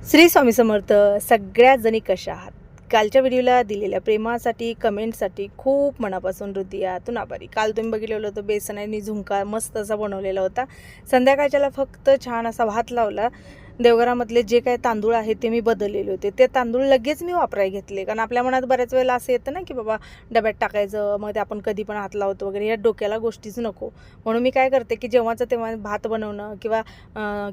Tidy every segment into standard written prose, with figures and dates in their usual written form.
श्री स्वामी समर्थ. सगळ्या जणी कशा आहात? कालच्या व्हिडिओला दिलेल्या प्रेमासाठी, कमेंटसाठी खूप मनापासून हृदयातून आभारी. काल तुम्ही बघितलेलं होतं बेसन आणि झुणका मस्त असा बनवलेला होता. संध्याकाळच्याला फक्त छान असा भात लावला. देवघरामधले जे काही तांदूळ आहेत ते मी बदललेले होते. ते तांदूळ लगेच मी वापरायला घेतले, कारण आपल्या मनात बऱ्याच वेळेला असं येतं ना की बाबा डब्यात टाकायचं, मग ते आपण कधी पण हात लावतो वगैरे, या डोक्याला गोष्टीच नको. म्हणून मी काय करते की जेव्हाचं तेव्हा भात बनवणं किंवा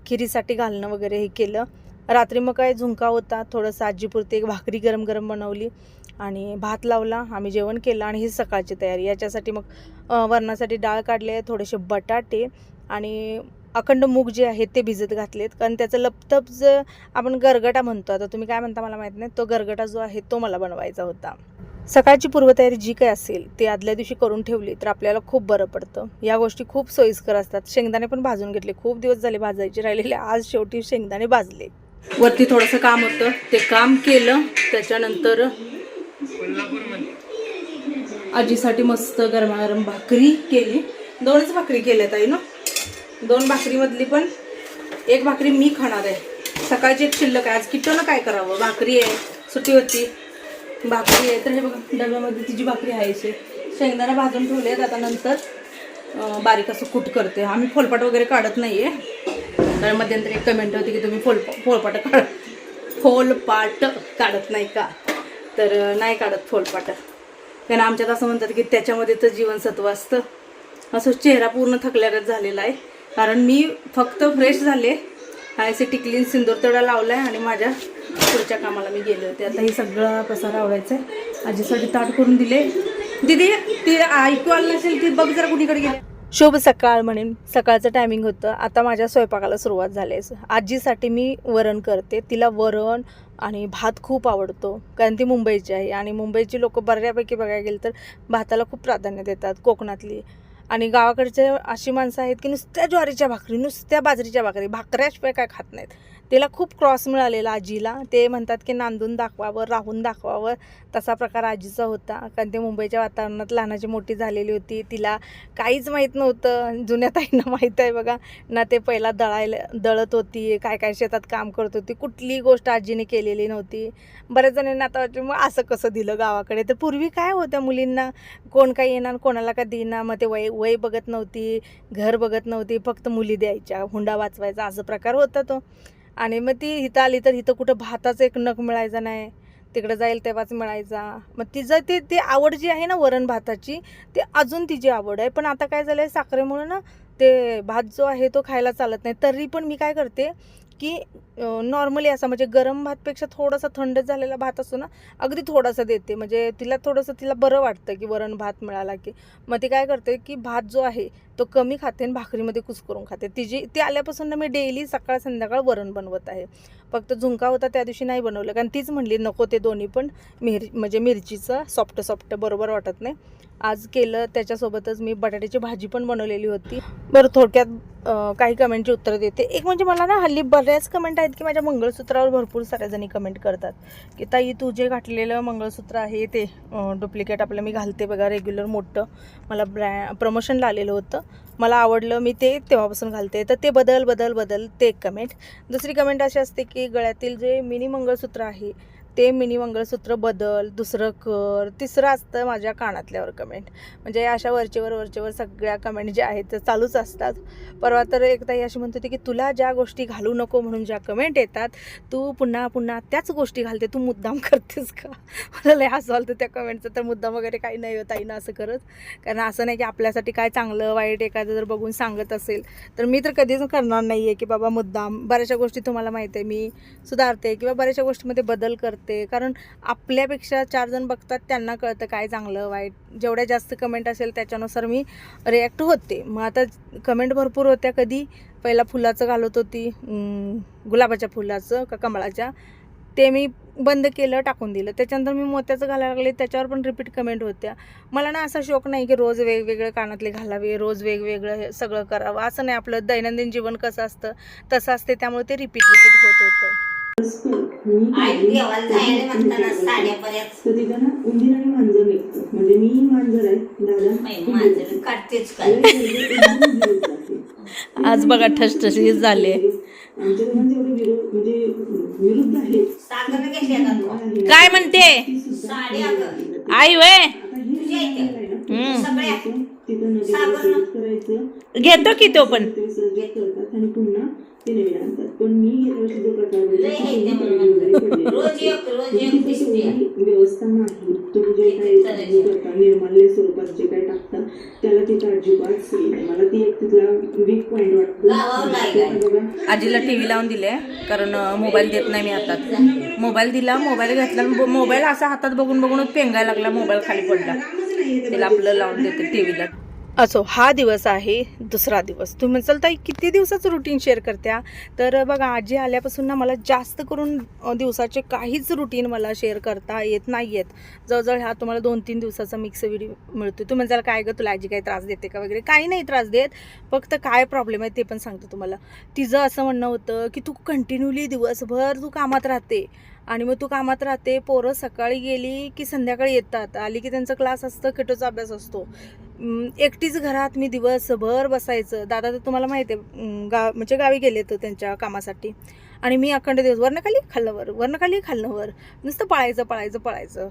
खिरीसाठी घालणं वगैरे हे केलं. रात्री मग काय झुणका होता, थोडंसं आजीपुरती एक भाकरी गरम गरम बनवली आणि भात लावला. आम्ही जेवण केलं आणि ही सकाळची तयारी. याच्यासाठी मग वरणासाठी डाळ काढले, थोडेसे बटाटे आणि अखंड मूग जे आहेत ते भिजत घातलेत, कारण त्याचं लपतप जे आपण गरगटा म्हणतो, आता तुम्ही काय म्हणता मला माहीत नाही, तो गरगटा जो आहे तो मला बनवायचा होता. सकाळची पूर्वतयारी जी काही असेल ते आदल्या दिवशी करून ठेवली तर आपल्याला खूप बरं पडतं. या गोष्टी खूप सोयीस्कर असतात. शेंगदाणे पण भाजून घेतले, खूप दिवस झाले भाजायचे राहिलेले, आज शेवटी शेंगदाणे भाजले. वरती थोडंसं काम होतं, ते काम केलं. त्याच्यानंतर आजीसाठी मस्त गरमागरम भाकरी केली. 2च भाकरी केल्या ताई ना. 2 भाकरीमधली पण एक भाकरी मी खाणार आहे. सकाळची एक शिल्लक आहे. आज किट्टोनं काय करावं, भाकरी आहे, सुट्टी होती, भाकरी आहे. तर हे बघा डब्यामध्ये तिची भाकरी आहे. शेंगदाणा भाजून ठेवले आहेत. आता नंतर बारीक असं कूट करते. आम्ही फोलपाट वगैरे काढत नाही आहे, तर मध्यंतरी एक कमेंट होती की तुम्ही फोलपाट काढत नाही का, तर नाही काढत फोलपाट, कारण आमच्यात असं म्हणतात की त्याच्यामध्ये तर जीवनसत्व असतं. असं चेहरा पूर्ण थकल्यागत झालेला आहे, कारण मी फक्त फ्रेश झाले, असे टिकलीन सिंदूर तेवढा लावला आहे आणि माझ्या पुढच्या कामाला मी गेले होते. आता हे सगळं पसारा आवडायचं आहे. आजीसाठी ताट करून दिले. दीदी ते ऐकू आलं नसेल, ती बघ जरा कुणीकडे गेले. शुभ सकाळ म्हणेन. सकाळचं टायमिंग होतं. आता माझ्या स्वयंपाकाला सुरुवात झाली आहे. आजीसाठी मी वरण करते. तिला वरण आणि भात खूप आवडतो, कारण ती मुंबईची आहे आणि मुंबईची लोक बऱ्यापैकी बघायला गेलं तर भाताला खूप प्राधान्य देतात, कोकणातली. आणि गावाकडचे अशी माणसं आहेत की नुसत्या ज्वारीच्या भाकरी, नुसत्या बाजरीच्या भाकरी, भाकऱ्याशिवाय काय खात नाहीत. तिला खूप क्रॉस मिळालेला आजीला. ते म्हणतात की नांदून दाखवावं, राहून दाखवावं, तसा प्रकार आजीचा होता, कारण ते मुंबईच्या वातावरणात लहानाची मोठी झालेली होती. तिला काहीच माहीत नव्हतं. जुन्या ताईंना माहीत आहे बघा ना, ते पहिला दळत होती, काय काय शेतात काम करत होती, कुठलीही गोष्ट आजीने केलेली नव्हती. बऱ्याच जणांना आता वाटतं मग असं कसं दिलं गावाकडे. तर पूर्वी काय होत्या मुलींना, कोण काही येणार कोणाला का देईना, मग ते वय बघत नव्हती, घर बघत नव्हती, फक्त मुली द्यायच्या, हुंडा वाचवायचा, असं प्रकार होता तो. आणि मग ती इथं आली तर इथं कुठं भाताचं एक नख मिळायचा नाही, तिकडं जाईल तेव्हाच मिळायचा. मग तिचं ते आवड जी आहे ना वरण भाताची, ते अजून तिची आवड आहे. पण आता काय झालं आहे, साखरेमुळं ना ते भात जो आहे तो खायला चालत नाही. तरी पण मी काय करते की नॉर्मली असा, म्हणजे गरम भातपेक्षा थोडासा थंड झालेला भात असतो ना, अगदी थोडासा देते, म्हणजे तिला बरं वाटतं की वरण भात मिळाला की. मग ती काय करते की भात जो आहे तो कमी खाते आणि भाकरीमध्ये कुस्करून खाते. ती आल्यापासून ना मी डेली सकाळ संध्याकाळ वरण बनवत आहे. फक्त झुणका होता त्या दिवशी नाही बनवलं, कारण तीच म्हणली नको ते दोन्ही पण म्हणजे मिरचीचं सॉफ्ट बरोबर वाटत नाही. आज केलं. त्याच्यासोबतच मी बटाट्याची भाजी पण बनवलेली होती. बरं, थोडक्यात काही कमेंटची उत्तरं देते. एक म्हणजे मला ना हल्ली बऱ्याच कमेंट आहेत की माझ्या मंगळसूत्रावर भरपूर साऱ्या जणी कमेंट करतात की ताई तू जे घातलेलं मंगळसूत्र आहे ते डुप्लिकेट आपलं मी घालते बघा रेग्युलर मोठं, मला प्रमोशनला आलेलं होतं, मला आवडलं, मी ते तेव्हापासून घालते, तर ते बदल ते एक कमेंट. दुसरी कमेंट अशी असते की गळ्यातील जे मिनी मंगळसूत्र आहे ते मिनी मंगळसूत्र बदल, दुसरं कर. तिसरं असतं माझ्या कानातल्यावर कमेंट. म्हणजे अशा वरचेवर सगळ्या कमेंट ज्या आहेत त्या चालूच असतात. परवा तर एक ताई अशी म्हणत होती की तुला ज्या गोष्टी घालू नको म्हणून ज्या कमेंट येतात, तू पुन्हा त्याच गोष्टी घालते, तू मुद्दाम करतेस का? मला लय हसू आलं त्या कमेंटचं. तर मुद्दाम वगैरे काही नाही होत ताईनं असं करत, कारण असं नाही की आपल्यासाठी काय चांगलं वाईट एखादं जर बघून सांगत असेल तर मी तर कधीच करणार नाही आहे की बाबा मुद्दाम. बऱ्याचशा गोष्टी तुम्हाला माहिती आहे मी सुधारते किंवा बऱ्याचशा गोष्टीमध्ये बदल करते, कारण आपल्यापेक्षा 4 जण बघतात, त्यांना कळतं काय चांगलं वाईट. जेवढ्या जास्त कमेंट असेल त्याच्यानुसार मी रिॲक्ट होते. मग आता कमेंट भरपूर होत्या. कधी पहिला फुलाचं घालत होती, गुलाबाच्या फुलाचं का कमळाच्या, ते मी बंद केलं, टाकून दिलं. त्याच्यानंतर मी मोत्याचं घालायला लागले, त्याच्यावर पण रिपीट कमेंट होत्या. मला ना असा शौक नाही की रोज वेगवेगळे कानातले घालावे, रोज वेगवेगळं सगळं करावं, असं नाही. आपलं दैनंदिन जीवन कसं असतं तसं असते, त्यामुळे ते रिपीट होत होतं. आई देवाला जायला म्हणताना साड्यापर्यंत कधी ना उंदीर आणि मांजर निघतं, म्हणजे मी मांजर आहे दादा, मांजर काढतेच काय. आज बघा ठसठशीत झाले. आमच्या दोघांचे एवढे म्हणजे विरुद्ध आहे. सागर घेतली आता तू. काय म्हणते साडी अगं आई वय तुझ्या इथे सगळ्या तिथं नदी सागर ना. करायचं घेतो की तो पण ते विसर्जित करतात आणि पुन्हा ते नवीन आणतात. पण मी गेल्या वर्षी जो प्रकार लय हे ते म्हणून रोज एक दिसते. व्यवस्था नाही. तुम्ही जे काही हे करता निर्माल्य स्वरूपात जे काही टाकता त्याला तिथं अजिबात सोयी नाही. मला ती एक तिथला वीक पॉइंट गावावर नाही काय. वाटतो. बघा आजीला टीव्ही लावून दिले कारण मोबाईल देत नाही मी हातात. मोबाईल दिला, मोबाईल घेतला, मोबाईल असा हातात बघून बघूनच पेंगायला लागला, मोबाईल खाली पडला. तिला आपलं लावून देते टीव्हीला. असो, हा दिवस आहे दुसरा दिवस. तुम्ही म्हणसाल ताई किती दिवसाचं रुटीन शेअर करत्या, तर बघा आजी आल्यापासून ना मला जास्त करून दिवसाचे काहीच रुटीन मला शेअर करता येत नाही आहेत. जवळजवळ हा तुम्हाला 2-3 दिवसाचा मिक्स व्हिडिओ मिळतो. तुम्ही म्हणसाल काय गं तुला आजी काही त्रास देते का वगैरे. काही नाही त्रास देत, फक्त काय प्रॉब्लेम आहे ते पण सांगतो तुम्हाला. तिचं असं म्हणणं होतं की तू कंटिन्युअली दिवसभर तू कामात राहते आणि मग तू कामात राहते, पोरं सकाळी गेली की संध्याकाळी येतात, आली की त्यांचा क्लास असतं, किटोचा अभ्यास असतो, एकटीच घरात मी दिवसभर बसायचं. दादा तर तुम्हाला माहिती आहे म्हणजे गावी गेले तर त्यांच्या कामासाठी, आणि मी अखंड दिवस वरनं खाली खाल्लं वरनं खाली खाल्लं वर नुसतं पळायचं.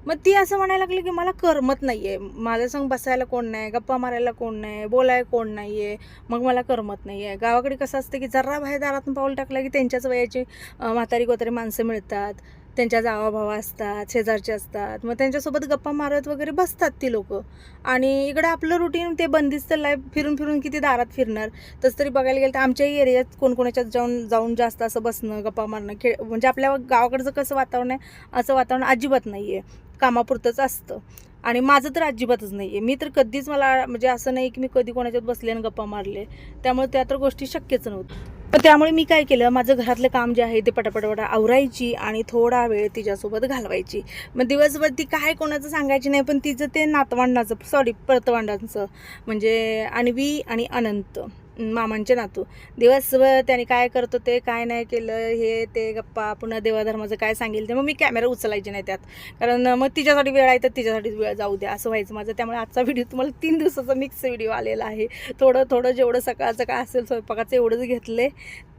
मग ती असं म्हणायला लागली की मला करमत नाही आहे, माझ्या संग बसायला कोण नाही, गप्पा मारायला कोण नाही, बोलायला कोण नाही आहे, मग मला करमत नाही आहे. गावाकडे कसं असतं की जरा बाहेर दारातून पाऊल टाकलं की त्यांच्याच वयाची म्हातारी कोतारी माणसं मिळतात, त्यांच्या जावा भावा असतात, शेजारचे असतात, मग त्यांच्यासोबत गप्पा मारत वगैरे बसतात ती लोक. आणि इकडं आपलं रुटीन ते बंदिस्त लाईफ, फिरून किती दारात फिरणार. तसं तरी बघायला गेलं तर आमच्याही एरियात कोणकोणाच्यात जाऊन जास्त असं बसणं, गप्पा मारणं, म्हणजे आपल्या गावाकडचं कसं वातावरण आहे असं वातावरण अजिबात नाही आहे, कामापुरतंच असतं. आणि माझं तर अजिबातच नाही आहे. मी तर कधीच मला म्हणजे असं नाही की मी कधी कोणाच्यात बसले आणि गप्पा मारले, त्यामुळे त्या तर गोष्टी शक्यच नव्हत्या. पण त्यामुळे मी काय केलं, माझं घरातलं काम जे आहे ते पटापट आवरायची आणि थोडा वेळ तिच्यासोबत घालवायची. मग दिवसभर ती काय कोणाचं सांगायची नाही, पण तिचं ते परतवांडांचं म्हणजे अन्वी आणि अनंत मामांचे नातू, दिवसभर त्यांनी काय करत होते, काय नाही केलं, हे ते गप्पा, पुन्हा देवाधर्माचं काय सांगेल ते. मग मी कॅमेरा उचलायचे नाही त्यात, कारण मग तिच्यासाठी वेळ आहे तर तिच्यासाठीच वेळ जाऊ द्या असं व्हायचं माझं. त्यामुळे आजचा व्हिडिओ तुम्हाला 3 दिवसाचा मिक्स व्हिडिओ आलेला आहे. थोडं जेवढं सकाळचं काय असेल स्वयंपाकाचं एवढंच घेतले,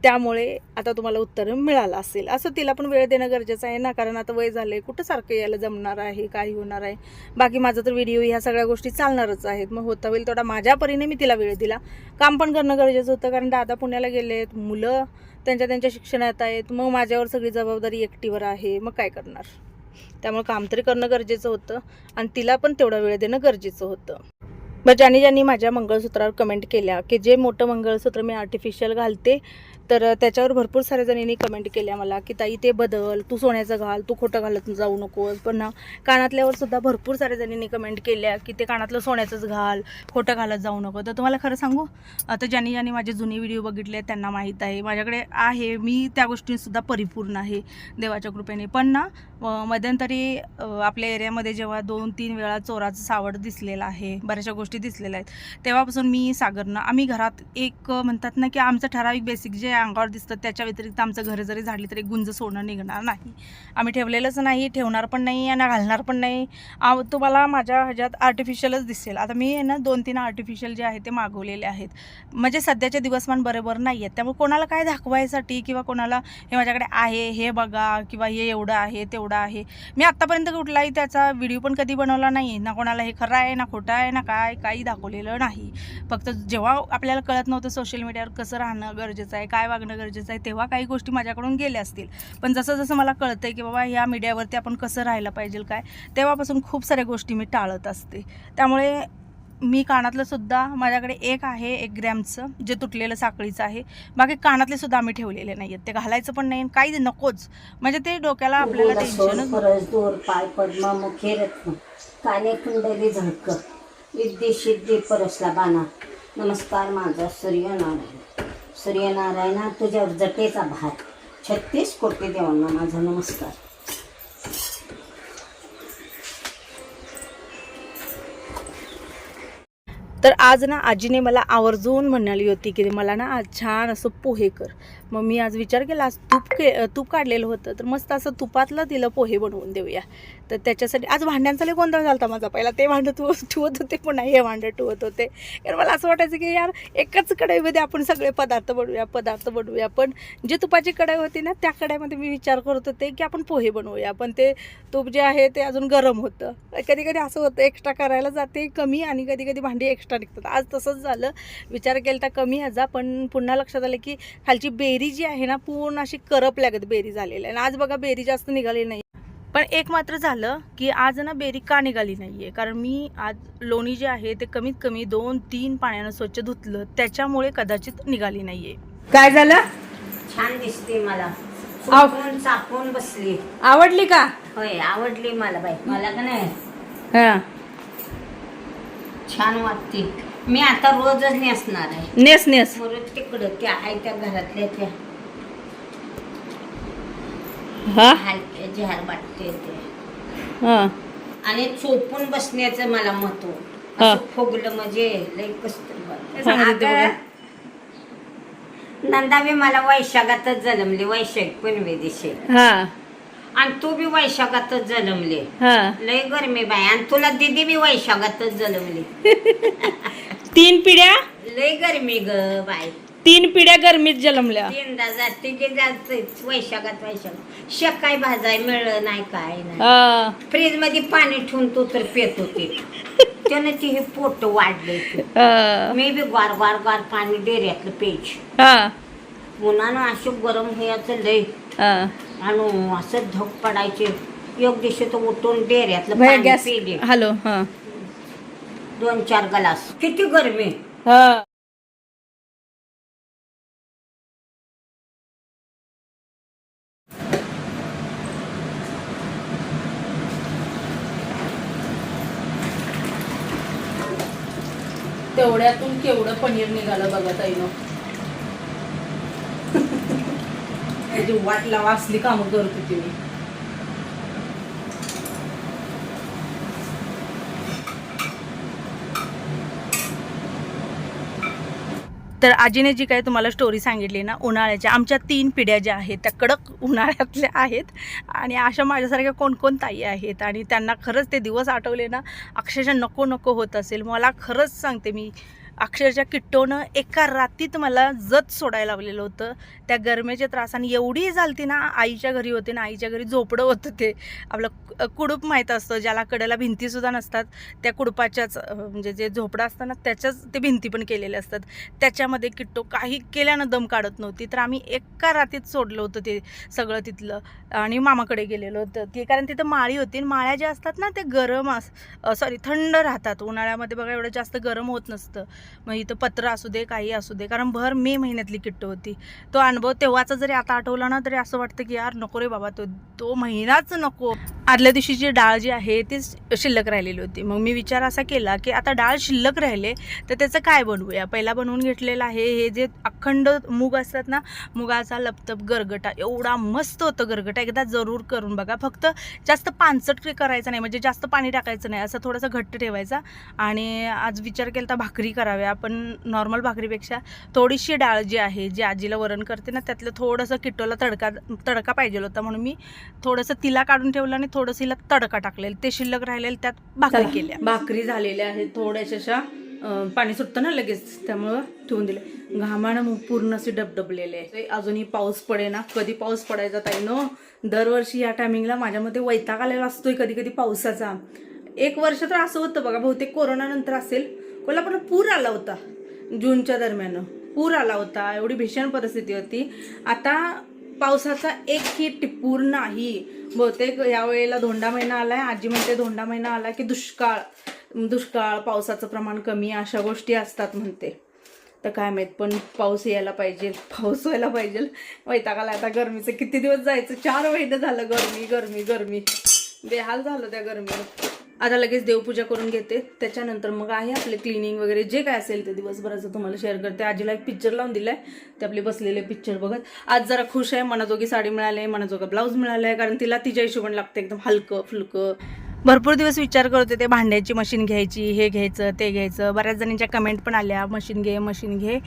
त्यामुळे आता तुम्हाला उत्तर मिळालं असेल. असं तिला पण वेळ देणं गरजेचं आहे ना, कारण आता वय झालं आहे, कुठं सारखं यायला जमणार आहे, काही होणार आहे. बाकी माझं तर व्हिडिओ ह्या सगळ्या गोष्टी चालणारच आहेत. मग होता होईल तेवढा माझ्या परीने मी तिला वेळ दिला. काम पण करणं गरजेचं होतं, कारण दादा पुण्याला गेलेत, मुलं त्यांच्या शिक्षणात आहेत, मग माझ्यावर सगळी जबाबदारी एकटीवर आहे, मग काय करणार. त्यामुळे काम तरी करणं गरजेचं होतं आणि तिला पण तेवढा वेळ देणं गरजेचं होतं. मग ज्यांनी माझ्या मंगळसूत्रावर कमेंट केल्या की जे मोठं मंगळसूत्र मी आर्टिफिशियल घालते, तर त्याच्यावर भरपूर साऱ्या जणींनी कमेंट केल्या मला की ताई ते बदल, तू सोन्याचं घाल, तू खोटं घालत जाऊ नकोस. पण कानातल्यावर सुद्धा भरपूर साऱ्या जणींनी कमेंट केल्या की ते कानातलं सोन्याचंच घाल, खोटं घालत जाऊ नको. तर तुम्हाला खरं सांगू, आता ज्यांनी माझे जुने व्हिडिओ बघितले त्यांना माहीत आहे, माझ्याकडे आहे, मी त्या गोष्टींसुद्धा परिपूर्ण आहे देवाच्या कृपेने. पण ना मध्यंतरी आपल्या एरियामध्ये जेव्हा 2-3 वेळा चोराचं सावड दिसलेलं आहे, बऱ्याचशा गोष्टी दिसलेल्या आहेत, तेव्हापासून मी सागरनं आम्ही घरात एक म्हणतात ना की आमचं ठराविक बेसिक जे अंगावर दिसतं त्याच्या व्यतिरिक्त आमचं घर जरी झाडली तरी गुंज सोनं निघणार नाही. आम्ही ठेवलेलंच नाही, ठेवणार पण नाही आणि घालणार पण नाही. तुम्हाला माझ्या ह्याच्यात आर्टिफिशियलच दिसेल. आता मी ना 2-3 आर्टिफिशियल जे आहे ते मागवलेले आहेत, म्हणजे सध्याचे दिवसमान बरोबर नाही आहेत. त्यामुळे कोणाला काय दाखवायसाठी किंवा कोणाला हे माझ्याकडे आहे हे बघा किंवा हे एवढं आहे तेवढं आहे, मी आत्तापर्यंत कुठलाही त्याचा व्हिडिओ पण कधी बनवला नाही ना, कोणाला हे खरं आहे ना खोटं आहे ना काही दाखवलेलं नाही. फक्त जेव्हा आपल्याला कळत नव्हतं सोशल मीडियावर कसं राहणं गरजेचं आहे, काय वागणं गरजेचं आहे, तेव्हा काही गोष्टी माझ्याकडून गेल्या असतील. पण जसं मला कळतंय की बाबा ह्या मीडियावरती आपण कसं राहायला पाहिजे काय, तेव्हापासून खूप साऱ्या गोष्टी मी टाळत असते. त्यामुळे मी कानातलं सुद्धा माझ्याकडे एक आहे 1 ग्रॅमचं जे तुटलेलं साखळीचं आहे, बाकी कानातले सुद्धा आम्ही ठेवलेले नाही आहेत. ते घालायचं पण नाही, काही नकोच, म्हणजे ते डोक्याला आपल्याला टेन्शनच. परस दूर पाय पद्मा मुखे रत्न काने कुंडली झळक विद्ये सिद्धी परसला बाणा. नमस्कार माझा सूर्यनारायणा तुझ्यावर जटेचा भार. 36 कोटी देवांना माझा नमस्कार. तर आज ना आजीने मला आवर्जून म्हणाली होती की मला ना आज छान असं पोहे कर. मग मी आज विचार केला, आज तूप काढलेलं होतं, तर मस्त असं तुपातलं तिला पोहे बनवून देऊया. तर त्याच्यासाठी आज भांड्यांचा लय गोंधळ झाला होता माझा. पहिला ते भांडं ठेवत होते, पुन्हा हे भांडं ठेवत होते. कारण मला असं वाटायचं की यार एकाच कढईमध्ये आपण सगळे पदार्थ बनवूया. पण जे तुपाची कढई होती ना, त्या कढईमध्ये मी विचार करत होते की आपण पोहे बनवूया. पण ते तूप जे आहे ते अजून गरम होतं. कधी कधी असं होतं, एक्स्ट्रा करायला जाते कमी आणि कधी कधी भांडी एक्स्ट्रा निघतात. आज तसंच झालं. विचार केला तर कमी ह्याचा, पण पुन्हा लक्षात आलं की खालची बेरी जी आहे ना, पूर्ण अशी करप लागत बेरी झालेली आहे. आणि आज बघा बेरी जास्त निघाली नाही. पण एक मात्र झालं की आज ना बेरी का निघाली नाही आहे, कारण मी आज लोणी जे आहे ते कमीत कमी 2-3 पाण्यानं स्वच्छ धुतलं, त्याच्यामुळे कदाचित निघाली नाही आहे. काय झालं? छान दिसते मला, आव. चापून बसली. आवडली का? होय, आवडली मला बाई. मला का नाही हां, छान वाटते. मी आता रोजच नेसणार आहे. नेस म्हणून तिकडं त्या आहे त्या घरातल्या त्या हा हलक्या जहार वाटते ते. हां आणि चोपून बसण्याचं मला महत्व. हा. असं फुगलं म्हणजे लई कसतरी वाटतं. सांगत होते बघा. नंदाबी मला वैशाखातच जन्मली, वैशाख पुनवे दिशे. हां आणि तू बी वैशाखातच जन्मली. हां, लय गरमी बाई. आणि तुला दिदी बी वैशाखातच जन्मली. 3 पिढ्या लय गरमी ग बाई. 3 पिढ्या गरमीत जन्मल्या. 3दा जाते की जाते वैशाखात. शेकाय भाजाय मिळलं नाही, काय नाही. हां, फ्रीज मध्ये पाणी ठेवून तू तर पेत होती. त्याने ती हे पोट वाढले. मी बी गार गार गार पाणी डेऱ्यातलं पेज. हां, उन्हानं असं गरम व्हायचं लय. हां. आणि असं धग पडायचे. एक दिवशी तर उठून डेऱ्यातलं बाहेर पाणी गॅस. पिले. हॅलो. हां 2-4 ग्लास. किती गरमी. हां. तेवढ्यातून केवढं पनीर निघालं बघा ताईनं. त्याची वाट लावा असली कामं करत होती मी. तर आजीने जी काही तुम्हाला स्टोरी सांगितली ना उन्हाळ्याच्या, आमच्या 3 पिढ्या ज्या आहेत त्या कडक उन्हाळ्यातल्या आहेत. आणि अशा माझ्यासारख्या कोण ताई आहेत, आणि त्यांना खरंच ते दिवस आठवले ना अक्षरशः नको होत असेल. मला खरंच सांगते, मी अक्षरशः किट्टोनं एका रात्रीत मला जत सोडायला लावलेलं होतं त्या गरमेच्या त्रासाने. एवढी झालती ना, आईच्या घरी होते ना, आईच्या घरी झोपडं होतं ते आपलं कुडूप माहीत असतं ज्याला, कडेला भिंतीसुद्धा नसतात, त्या कुडपाच्याच म्हणजे जे झोपडं असतं ना त्याच्याच ते भिंती पण केलेल्या असतात, त्याच्यामध्ये किट्टो काही केल्यानं दम काढत नव्हती. तर आम्ही एका रात्रीत सोडलं होतं ते सगळं तिथलं, आणि मामाकडे गेलेलो होतं ते, कारण तिथं माळी होती. माळ्या ज्या असतात ना ते गरम थंड राहतात. उन्हाळ्यामध्ये बघा एवढं जास्त गरम होत नसतं. मग इथं पत्र असू दे, काही असू दे, कारण भर मे महिन्यातली किट्टो होती. तो अनुभव तेव्हाचा जरी आता आठवला ना तरी असं वाटतं की यार नको रे बाबा, तो महिनाच नको. आदल्या दिवशीची डाळ जी आहे ती शिल्लक राहिलेली होती. मग मी विचार असा केला की आता डाळ शिल्लक राहिले तर त्याचं काय बनवूया. पहिला बनवून घेतलेलं आहे हे जे अखंड मूग असतात ना, मुगाचा लपतप गरगटा, एवढा मस्त होतं गरगटा. एकदा जरूर करून बघा. फक्त जास्त पानसट करायचं नाही, म्हणजे जास्त पाणी टाकायचं नाही, असं थोडंसं घट्ट ठेवायचा. आणि आज विचार केला तर भाकरी कराव्या, पण नॉर्मल भाकरीपेक्षा थोडीशी डाळ जी आहे, जी आजीला वरण करते ना, त्यातलं थोडंसं किट्टोला तडका पाहिजे होता, म्हणून मी थोडंसं तिला काढून ठेवलं आणि थोडंसं हिला तडका टाकलेलं. ते शिल्लक राहिलेलं त्यात भाकरी केल्या. भाकरी झालेल्या आहेत थोड्याशा, पाणी सुटतं ना लगेच, त्यामुळं ठेवून दिले. घामानं पूर्ण असे डबडबलेले आहे. अजूनही पाऊस पडे ना, कधी पाऊस पडायचा ताई नो. दरवर्षी या टायमिंगला माझ्यामध्ये वैताग आलेला असतोय कधी कधी पावसाचा. एक वर्ष तर असं होतं बघा, बहुतेक कोरोना नंतर असेल, कोल्हापूरला पूर आला होता जूनच्या दरम्यान. पूर आला होता, एवढी भीषण परिस्थिती होती. आता पावसाचा एकही टिपूर नाही. बहुतेक यावेळेला धोंडा महिना आलाय, आजी म्हणते धोंडा महिना आला की दुष्काळ, पावसाचं प्रमाण कमी, अशा गोष्टी असतात म्हणते. तर काय माहित, पण पाऊस यायला पाहिजे, पाऊस व्हायला पाहिजे. वैतागाला आता गरमीचं किती दिवस जायचं, 4 महिने झालं गरमी. बेहाल झालं त्या गरमीवर. आता लगेच देवपूजा करून घेते, त्याच्यानंतर मग आहे आपले क्लिनिंग वगैरे जे काय असेल ते दिवसभराचं तुम्हाला शेअर करते. आजीला एक पिक्चर लावून दिलाय, ते आपले बसलेले पिक्चर बघत. आज जरा खुश आहे, मनाजोगी साडी मिळाली, मनाजोगा ब्लाऊज मिळालाय, कारण तिला तिच्या हिशोबाने लागतं एकदम हलकं फुलकं. भरपूर दिवस विचार करत होते भांड्याची मशीन घ्यायची, हे घ्यायचं ते घ्यायचं. बऱ्याच जणांच्या कमेंट पण आल्या मशीन घे.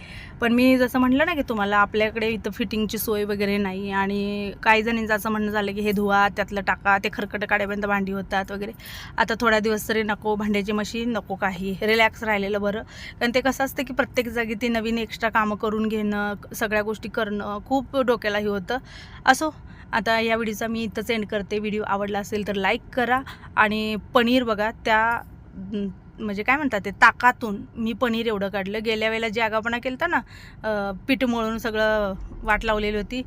पण मी जसं म्हटलं ना की तुम्हाला आपल्याकडे इथं फिटिंगची सोय वगैरे नाही, आणि काही जणांचं असं म्हणणं झालं की हे धुवा त्यातलं टाका, ते खरकट काढेपर्यंत भांडी होतात वगैरे. आता थोड्या दिवस तरी नको भांड्याची मशीन, नको काही, रिलॅक्स राहिलेलं बरं. कारण ते कसं असतं की प्रत्येक जागी ते नवीन एक्स्ट्रा कामं करून घेणं, सगळ्या गोष्टी करणं खूप डोक्यालाही होतं. असो, आता या व्हिडिओचा मी इथंच एंड करते. व्हिडिओ आवडला असेल तर लाईक करा. आणि पनीर बघा, त्या म्हणजे काय म्हणतात ते ताकातून मी पनीर एवढं काढलं. गेल्या वेळेला जे आगापणा केला ना, पीठ मळून सगळं वाट लावलेली होती,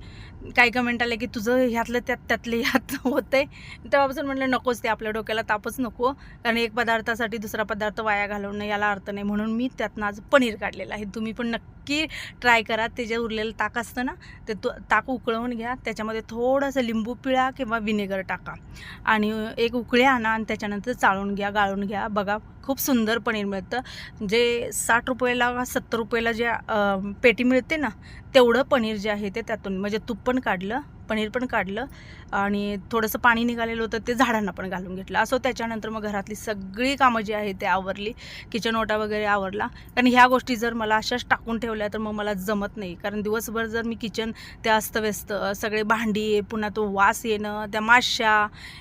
काही कमेंट आले की तुझं ह्यातलं त्यातले ह्यात होतंय. तेव्हापासून म्हटलं नकोच, ते आपल्या डोक्याला तापच नको, कारण एक पदार्थासाठी दुसरा पदार्थ वाया घालवणं याला अर्थ नाही. म्हणून मी त्यातनं आज पनीर काढलेलं आहे. तुम्ही पण नक्की ट्राय करा. ते जे उरलेलं ताक असतं ना, ते ताक उकळवून घ्या, त्याच्यामध्ये थोडंसं लिंबू पिळा किंवा विनेगर टाका आणि एक उकळी आणा आणि त्याच्यानंतर चाळून घ्या, गाळून घ्या. बघा खूप सुंदर पनीर मिळतं. जे 60 रुपयाला 70 रुपयाला जे पेटी मिळते ना, तेवढं पनीर जे आहे ते त्यातून, म्हणजे तूप पण काढलं, पनीर पण काढलं आणि थोडंसं पाणी निघालेलं होतं ते झाडांना पण घालून घेतलं. असो, त्याच्यानंतर मग घरातली सगळी कामं जी आहे ते आवरली, किचन ओटा वगैरे आवरला. कारण ह्या गोष्टी जर मला अशाच टाकून ठेवल्या तर मग मला जमत नाही. कारण दिवसभर जर मी किचन ते अस्तव्यस्त, सगळे भांडी, पुन्हा तो वास येणं, त्या माश्या,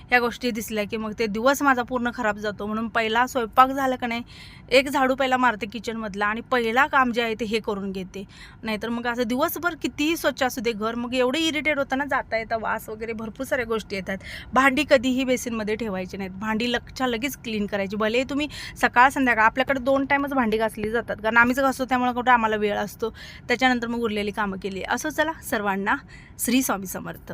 ह्या गोष्टी दिसल्या की मग ते दिवस माझा पूर्ण खराब जातो. म्हणून पहिला स्वयंपाक झाला का नाही, एक झाडू पहिला मारते किचनमधला आणि पहिला काम जे आहे ते हे करून घेते. नाहीतर मग असं दिवसभर कितीही स्वच्छ असू दे घर, मग एवढं इरिटेट होतं ना, जाता येता वास वगैरे भरपूर साऱ्या गोष्टी येतात. भांडी कधीही बेसिनमध्ये ठेवायची नाहीत, भांडी लगेच क्लीन करायची. भले तुम्ही सकाळ संध्याकाळ, आपल्याकडे 2 टाईमच भांडी घासली जातात, कारण आम्हीच घासतो त्यामुळे कुठं आम्हाला वेळ असतो. त्याच्यानंतर मग उरलेली कामं केली. असं, चला सर्वांना श्री स्वामी समर्थ.